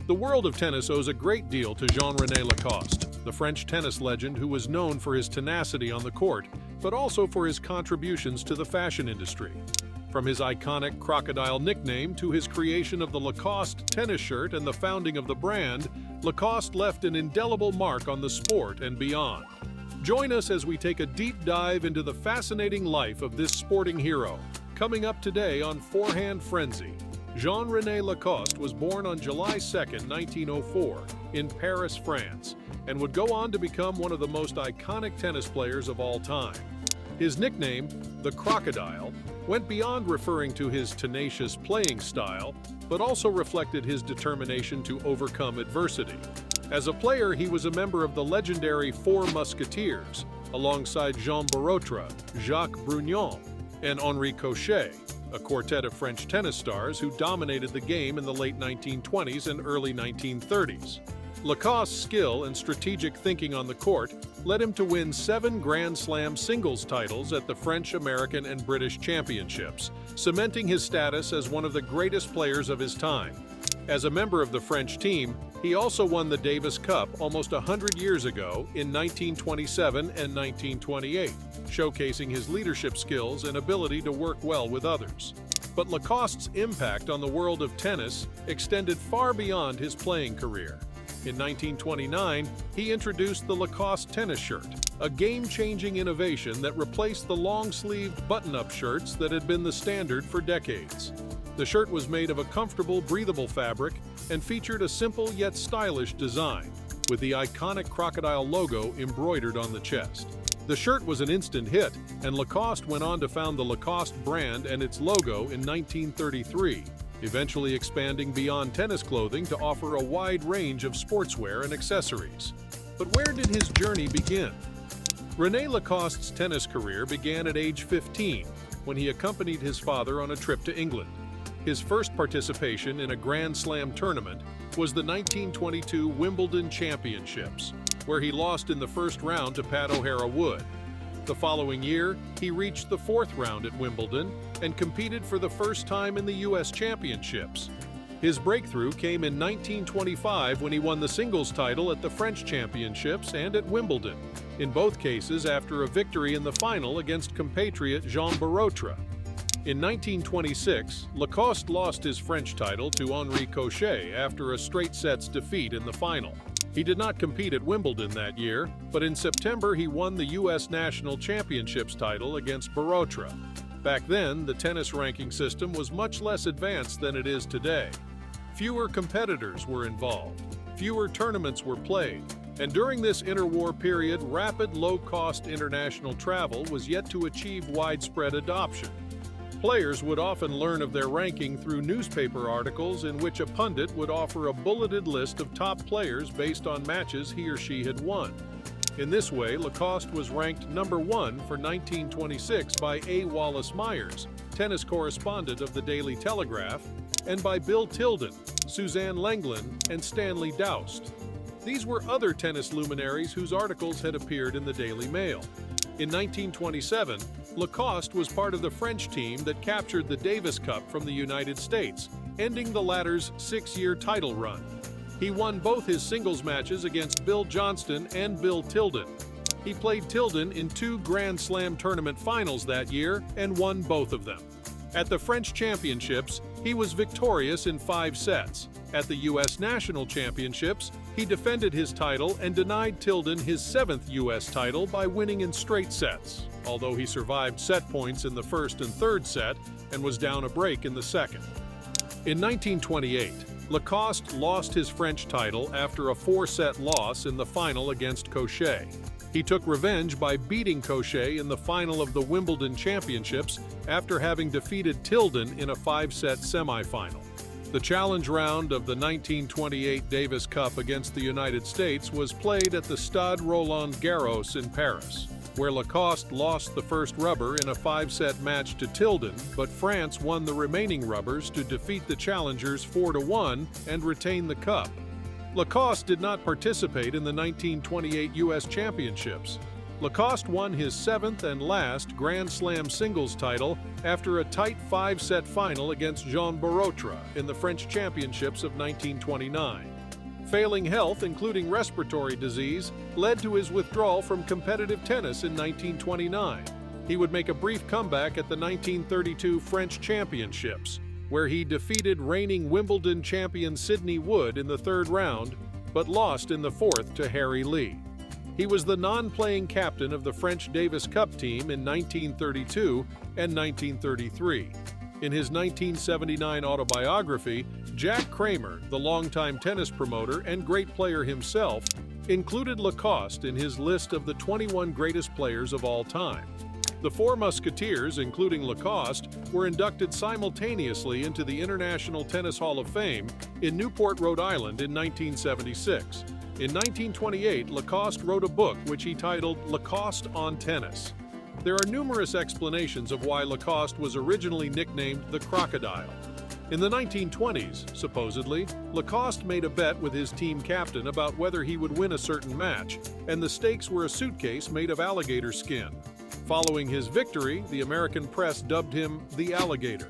The world of tennis owes a great deal to Rene Lacoste, the French tennis legend who was known for his tenacity on the court, but also for his contributions to the fashion industry. From his iconic crocodile nickname to his creation of the Lacoste tennis shirt and the founding of the brand, Lacoste left an indelible mark on the sport and beyond. Join us as we take a deep dive into the fascinating life of this sporting hero. Coming up today on Forehand Frenzy. Jean-Rene Lacoste was born on July 2, 1904, in Paris, France, and would go on to become one of the most iconic tennis players of all time. His nickname, the Crocodile, went beyond referring to his tenacious playing style, but also reflected his determination to overcome adversity. As a player, he was a member of the legendary Four Musketeers, alongside Jean Barotra, Jacques Brugnon, and Henri Cochet, a quartet of French tennis stars who dominated the game in the late 1920s and early 1930s. Lacoste's skill and strategic thinking on the court led him to win 7 Grand Slam singles titles at the French, American, and British championships, cementing his status as one of the greatest players of his time. As a member of the French team, he also won the Davis Cup almost 100 years ago in 1927 and 1928, showcasing his leadership skills and ability to work well with others. But Lacoste's impact on the world of tennis extended far beyond his playing career. In 1929, he introduced the Lacoste tennis shirt, a game-changing innovation that replaced the long-sleeved button-up shirts that had been the standard for decades. The shirt was made of a comfortable, breathable fabric and featured a simple yet stylish design, with the iconic crocodile logo embroidered on the chest. The shirt was an instant hit, and Lacoste went on to found the Lacoste brand and its logo in 1933, eventually expanding beyond tennis clothing to offer a wide range of sportswear and accessories. But where did his journey begin? Rene Lacoste's tennis career began at age 15, when he accompanied his father on a trip to England. His first participation in a Grand Slam tournament was the 1922 Wimbledon Championships, where he lost in the first round to Pat O'Hara Wood. The following year, he reached the 4th round at Wimbledon and competed for the first time in the U.S. Championships. His breakthrough came in 1925 when he won the singles title at the French Championships and at Wimbledon, in both cases after a victory in the final against compatriot Jean Barotra. In 1926, Lacoste lost his French title to Henri Cochet after a straight sets defeat in the final. He did not compete at Wimbledon that year, but in September he won the U.S. National Championships title against Barotra. Back then, the tennis ranking system was much less advanced than it is today. Fewer competitors were involved, fewer tournaments were played, and during this interwar period, rapid, low-cost international travel was yet to achieve widespread adoption. Players would often learn of their ranking through newspaper articles in which a pundit would offer a bulleted list of top players based on matches he or she had won. In this way, Lacoste was ranked number 1 for 1926 by A. Wallace Myers, tennis correspondent of the Daily Telegraph, and by Bill Tilden, Suzanne Lenglen, and Stanley Doust. These were other tennis luminaries whose articles had appeared in the Daily Mail. In 1927, Lacoste was part of the French team that captured the Davis Cup from the United States, ending the latter's 6-year title run. He won both his singles matches against Bill Johnston and Bill Tilden. He played Tilden in 2 Grand Slam tournament finals that year and won both of them. At the French Championships, he was victorious in 5 sets. At the U.S. National Championships, he defended his title and denied Tilden his 7th U.S. title by winning in straight sets, although he survived set points in the first and third set and was down a break in the second. In 1928, Lacoste lost his French title after a 4-set loss in the final against Cochet. He took revenge by beating Cochet in the final of the Wimbledon Championships after having defeated Tilden in a 5-set semifinal. The challenge round of the 1928 Davis Cup against the United States was played at the Stade Roland-Garros in Paris, where Lacoste lost the first rubber in a 5-set match to Tilden, but France won the remaining rubbers to defeat the challengers 4-1 and retain the cup. Lacoste did not participate in the 1928 U.S. Championships. Lacoste won his 7th and last Grand Slam singles title after a tight 5-set final against Jean Barotra in the French Championships of 1929. Failing health, including respiratory disease, led to his withdrawal from competitive tennis in 1929. He would make a brief comeback at the 1932 French Championships, where he defeated reigning Wimbledon champion Sidney Wood in the 3rd round, but lost in the 4th to Harry Lee. He was the non-playing captain of the French Davis Cup team in 1932 and 1933. In his 1979 autobiography, Jack Kramer, the longtime tennis promoter and great player himself, included Lacoste in his list of the 21 greatest players of all time. The 4 Musketeers, including Lacoste, were inducted simultaneously into the International Tennis Hall of Fame in Newport, Rhode Island in 1976. In 1928, Lacoste wrote a book which he titled Lacoste on Tennis. There are numerous explanations of why Lacoste was originally nicknamed the crocodile. In the 1920s, supposedly, Lacoste made a bet with his team captain about whether he would win a certain match, and the stakes were a suitcase made of alligator skin. Following his victory, the American press dubbed him the Alligator.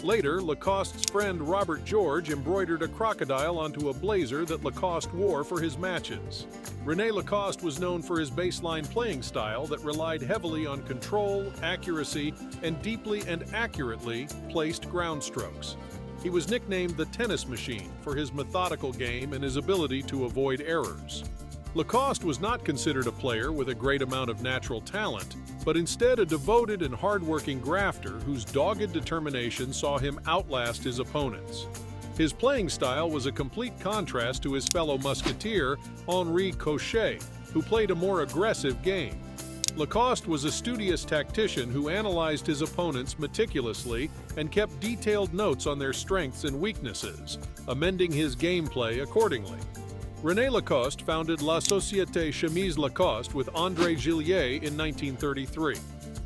Later, Lacoste's friend Robert George embroidered a crocodile onto a blazer that Lacoste wore for his matches. Rene Lacoste was known for his baseline playing style that relied heavily on control, accuracy, and deeply and accurately placed ground strokes. He was nicknamed the Tennis Machine for his methodical game and his ability to avoid errors. Lacoste was not considered a player with a great amount of natural talent, but instead a devoted and hard-working grafter whose dogged determination saw him outlast his opponents. His playing style was a complete contrast to his fellow musketeer, Henri Cochet, who played a more aggressive game. Lacoste was a studious tactician who analyzed his opponents meticulously and kept detailed notes on their strengths and weaknesses, amending his gameplay accordingly. Rene Lacoste founded La Société Chemise Lacoste with André Gillier in 1933.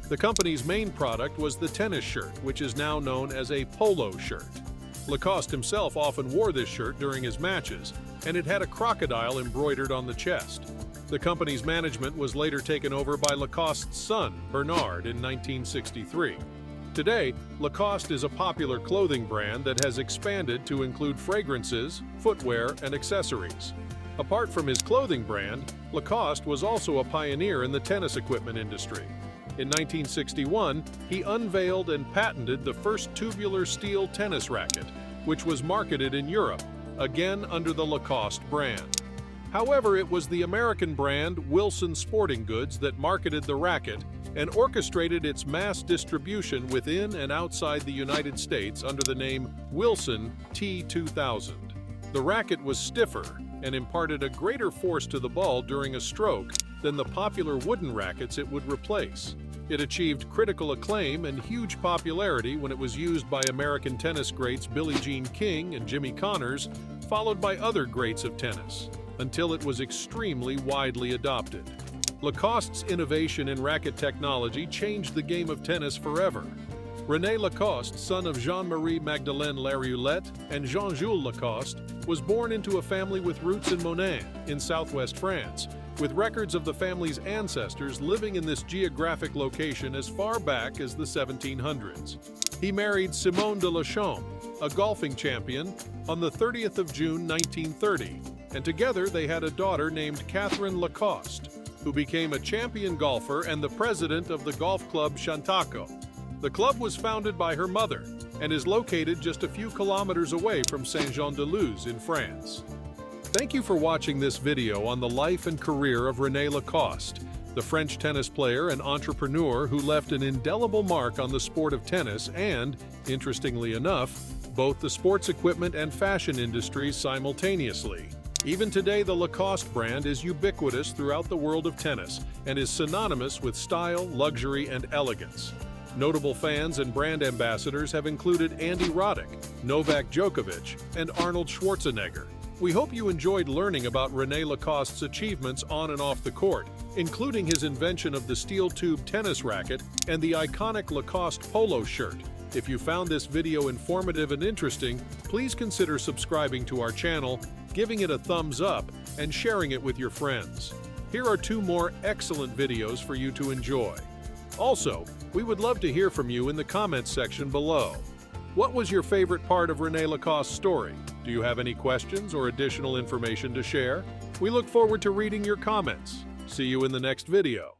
The company's main product was the tennis shirt, which is now known as a polo shirt. Lacoste himself often wore this shirt during his matches, and it had a crocodile embroidered on the chest. The company's management was later taken over by Lacoste's son, Bernard, in 1963. Today, Lacoste is a popular clothing brand that has expanded to include fragrances, footwear, and accessories. Apart from his clothing brand, Lacoste was also a pioneer in the tennis equipment industry. In 1961, he unveiled and patented the first tubular steel tennis racket, which was marketed in Europe, again under the Lacoste brand. However, it was the American brand Wilson Sporting Goods that marketed the racket and orchestrated its mass distribution within and outside the United States under the name Wilson T2000. The racket was stiffer and imparted a greater force to the ball during a stroke than the popular wooden rackets it would replace. It achieved critical acclaim and huge popularity when it was used by American tennis greats Billie Jean King and Jimmy Connors, followed by other greats of tennis, until it was extremely widely adopted. Lacoste's innovation in racket technology changed the game of tennis forever. Rene Lacoste, son of Jean-Marie Magdeleine Lariolette and Jean-Jules Lacoste, was born into a family with roots in Monin, in southwest France, with records of the family's ancestors living in this geographic location as far back as the 1700s. He married Simone de Lachaume, a golfing champion, on the 30th of June 1930, and together they had a daughter named Catherine Lacoste, who became a champion golfer and the president of the golf club Chantaco. The club was founded by her mother and is located just a few kilometers away from Saint-Jean-de-Luz in France. Thank you for watching this video on the life and career of Rene Lacoste, the French tennis player and entrepreneur who left an indelible mark on the sport of tennis and, interestingly enough, both the sports equipment and fashion industries simultaneously. Even today, the Lacoste brand is ubiquitous throughout the world of tennis and is synonymous with style, luxury, and elegance. Notable fans and brand ambassadors have included Andy Roddick, Novak Djokovic, and Arnold Schwarzenegger. We hope you enjoyed learning about Rene Lacoste's achievements on and off the court, including his invention of the steel tube tennis racket and the iconic Lacoste polo shirt. If you found this video informative and interesting, please consider subscribing to our channel, giving it a thumbs up, and sharing it with your friends. Here are 2 more excellent videos for you to enjoy. Also, we would love to hear from you in the comments section below. What was your favorite part of Rene Lacoste's story? Do you have any questions or additional information to share? We look forward to reading your comments. See you in the next video.